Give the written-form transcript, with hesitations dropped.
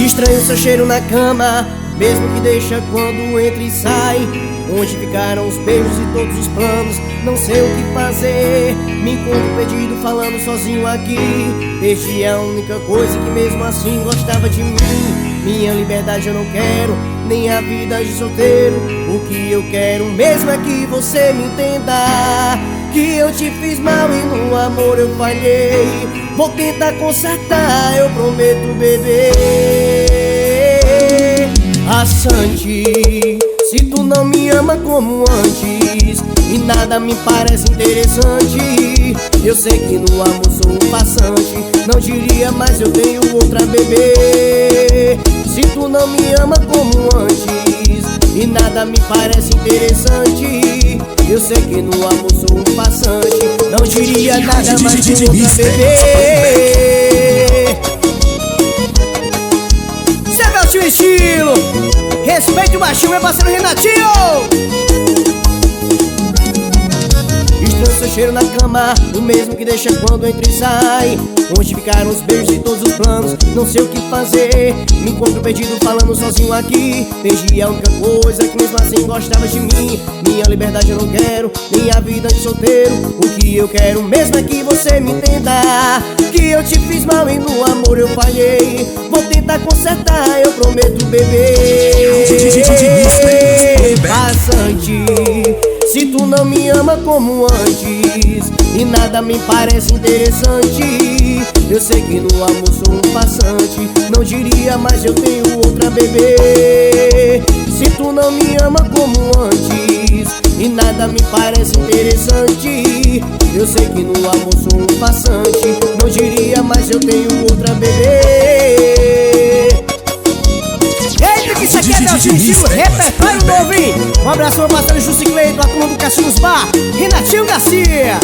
Estranho seu cheiro na cama, mesmo que deixa quando entra e sai. Onde ficaram os beijos e todos os planos? Não sei o que fazer. Me encontro perdido falando sozinho aqui. Perdi a única coisa que mesmo assim gostava de mim. Minha liberdade eu não quero, nem a vida de solteiro. O que eu quero mesmo é que você me entenda, que eu te fiz mal e no amor eu falhei. Vou tentar consertar, eu prometo, bebê. Assante, se tu não me ama como antes e nada me parece interessante. Eu sei que no amor sou um passante, não diria, mas eu tenho outra, bebê. Se tu não me ama como antes e nada me parece interessante, eu sei que no amor sou um passante, não diria nada, mas tenho outra, bebê. Cê é meu tio estilo, respeite o baixinho, meu parceiro Renatinho. Estranho seu cheiro na cama, o mesmo que deixa quando entra e sai. Onde ficaram os beijos e todos os planos? Não sei o que fazer. Me encontro perdido falando sozinho aqui. Perdi a única coisa que mesmo assim gostava de mim. Minha liberdade eu não quero, nem a vida de solteiro. O que eu quero mesmo é que você me entenda, que eu te fiz mal e no amor eu falhei. Vou tentar consertar, eu prometo, bebê. Passante, se tu não me ama como antes e nada me parece interessante, eu sei que no amor sou um passante, não diria, mas eu tenho outra, bebê. Se tu não me ama como antes e nada me parece interessante, eu sei que no amor sou um passante, não diria, mas eu tenho outra, bebê. Eita, que isso aqui é meu estilo, repertório novo, hein? Um abraço ao meu parceiro Jussi Cleito, a turma do Cassinos Bar, Renatinho Garcia.